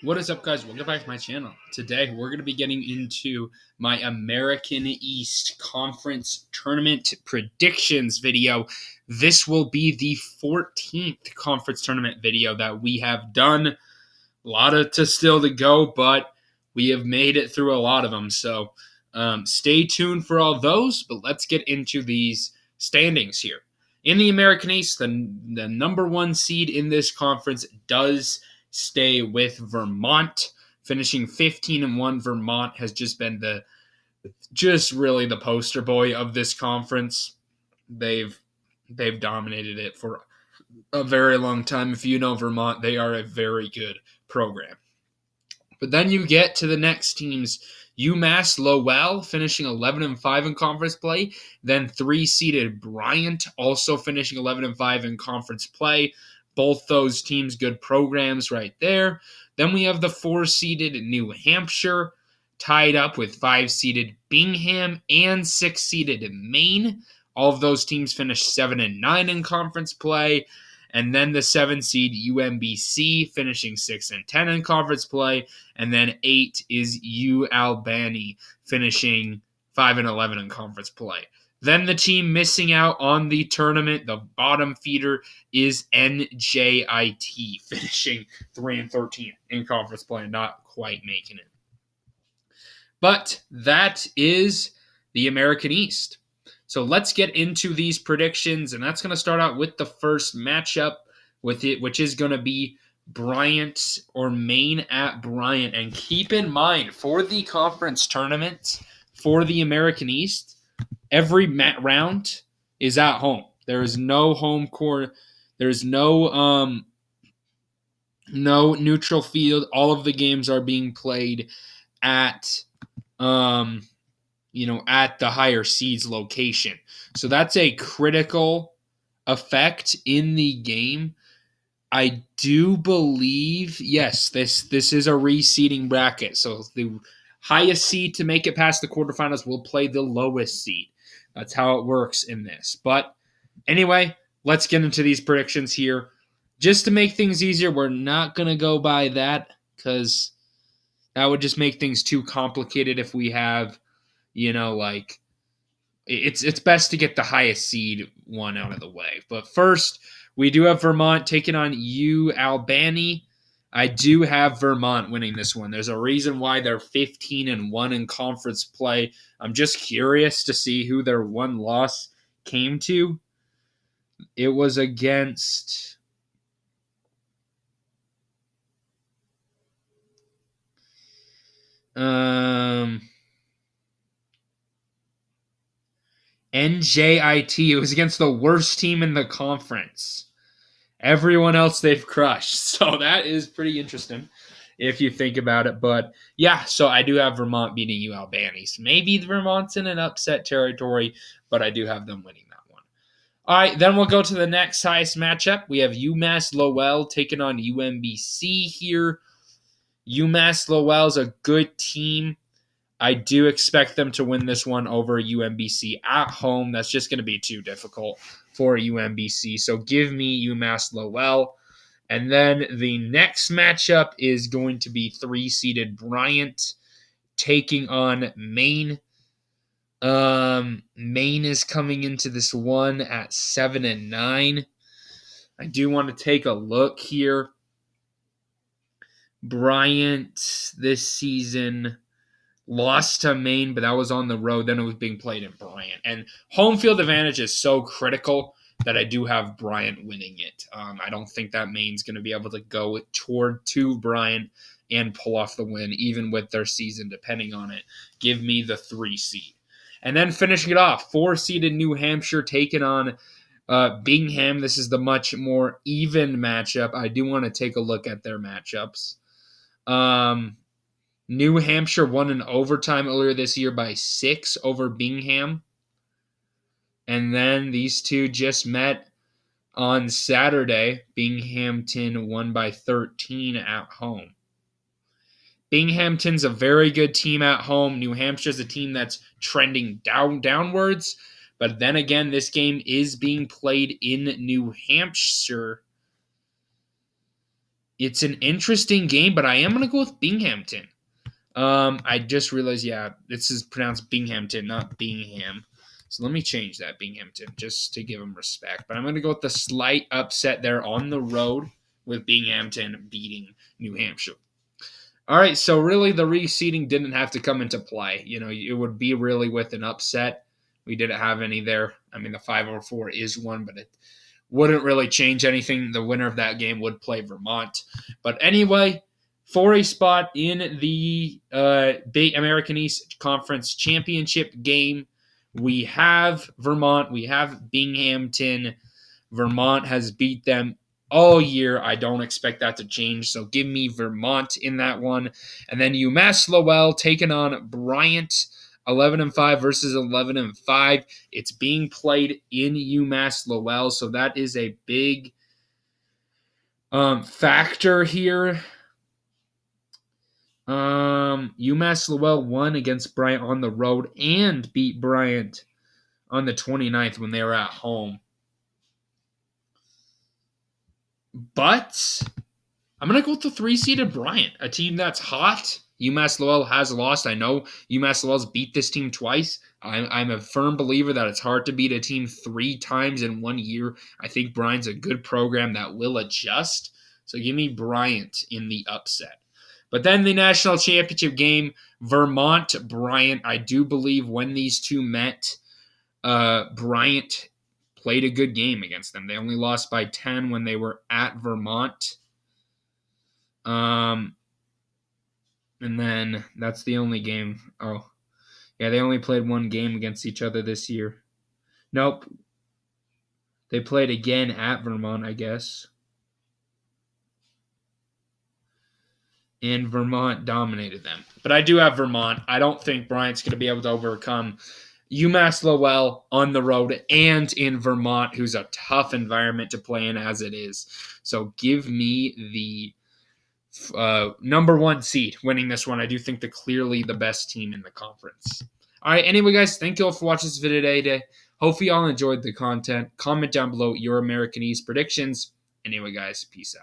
What is up, guys? Welcome back to my channel. Today, we're going to be getting into my American East Conference Tournament predictions video. This will be the 14th conference tournament video that we have done. A lot of still to go, but we have made it through a lot of them. So stay tuned for all those, but let's get into these standings here. In the American East, the number one seed in this conference does stay with Vermont, finishing 15-1. Vermont has just been really the poster boy of this conference. They've dominated it for a very long time. If you know Vermont, they are a very good program. But then you get to the next teams. UMass Lowell finishing 11-5 in conference play. Then 3-seeded Bryant also finishing 11-5 in conference play. Both those teams good programs right there. Then we have the 4-seeded New Hampshire tied up with 5-seeded Bingham and 6-seeded Maine. All of those teams finished 7-9 in conference play. And then the 7-seed UMBC finishing 6-10 in conference play. And then 8 is UAlbany finishing 5-11 in conference play. Then the team missing out on the tournament, the bottom feeder, is NJIT finishing 3-13 in conference play, not quite making it. But that is the American East. So let's get into these predictions, and that's going to start out with the first matchup which is going to be Bryant or Maine at Bryant. And keep in mind, for the conference tournament for the American East, every round is at home. There is no home court. There's no neutral field. All of the games are being played at at the higher seeds location. So that's a critical effect in the game. I do believe, yes, this is a reseeding bracket. So the highest seed to make it past the quarterfinals will play the lowest seed. That's how it works in this. But anyway, let's get into these predictions here. Just to make things easier, we're not going to go by that because that would just make things too complicated if we have it's best to get the highest seed one out of the way. But first, we do have Vermont taking on UAlbany. I do have Vermont winning this one. There's a reason why they're 15-1 in conference play. I'm just curious to see who their one loss came to. It was against NJIT. It was against the worst team in the conference. Everyone else they've crushed. So that is pretty interesting if you think about it. But yeah, so I do have Vermont beating UAlbany. So maybe Vermont's in an upset territory, but I do have them winning that one. All right, then we'll go to the next highest matchup. We have UMass Lowell taking on UMBC here. UMass Lowell is a good team. I do expect them to win this one over UMBC at home. That's just going to be too difficult for UMBC. So give me UMass Lowell. And then the next matchup is going to be 3-seeded Bryant taking on Maine. Maine is coming into this one at 7-9. I do want to take a look here. Bryant this season lost to Maine, but that was on the road. Then it was being played in Bryant. And home field advantage is so critical that I do have Bryant winning it. I don't think that Maine's going to be able to go to Bryant and pull off the win, even with their season depending on it. Give me the 3 seed. And then finishing it off, 4-seeded New Hampshire taking on Bingham. This is the much more even matchup. I do want to take a look at their matchups. New Hampshire won in overtime earlier this year by 6 over Bingham. And then these two just met on Saturday. Binghamton won by 13 at home. Binghamton's a very good team at home. New Hampshire's a team that's trending downwards. But then again, this game is being played in New Hampshire. It's an interesting game, but I am going to go with Binghamton. I just realized, yeah, this is pronounced Binghamton, not Bingham. So let me change that, Binghamton, just to give them respect. But I'm going to go with the slight upset there on the road with Binghamton beating New Hampshire. All right, so really the reseeding didn't have to come into play. You know, it would be really with an upset. We didn't have any there. I mean, the 504 is one, but it wouldn't really change anything. The winner of that game would play Vermont. But anyway, for a spot in the Big American East Conference Championship game, we have Vermont. We have Binghamton. Vermont has beat them all year. I don't expect that to change. So give me Vermont in that one. And then UMass Lowell taking on Bryant. 11-5 versus 11-5. It's being played in UMass Lowell, so that is a big factor here. UMass Lowell won against Bryant on the road and beat Bryant on the 29th when they were at home. But I'm going to go with the 3-seeded Bryant, a team that's hot. UMass Lowell has lost. I know UMass Lowell's beat this team twice. I'm a firm believer that it's hard to beat a team 3 times in 1 year. I think Bryant's a good program that will adjust. So give me Bryant in the upset. But then the national championship game, Vermont-Bryant. I do believe when these two met, Bryant played a good game against them. They only lost by 10 when they were at Vermont. And then that's the only game. Oh, yeah, they only played one game against each other this year. Nope. They played again at Vermont, I guess. And Vermont dominated them. But I do have Vermont. I don't think Bryant's going to be able to overcome UMass Lowell on the road and in Vermont, who's a tough environment to play in as it is. So give me the number 1 seed winning this one. I do think they're clearly the best team in the conference. All right, anyway, guys, thank you all for watching this video today. Hope you all enjoyed the content. Comment down below your American East predictions. Anyway, guys, peace out.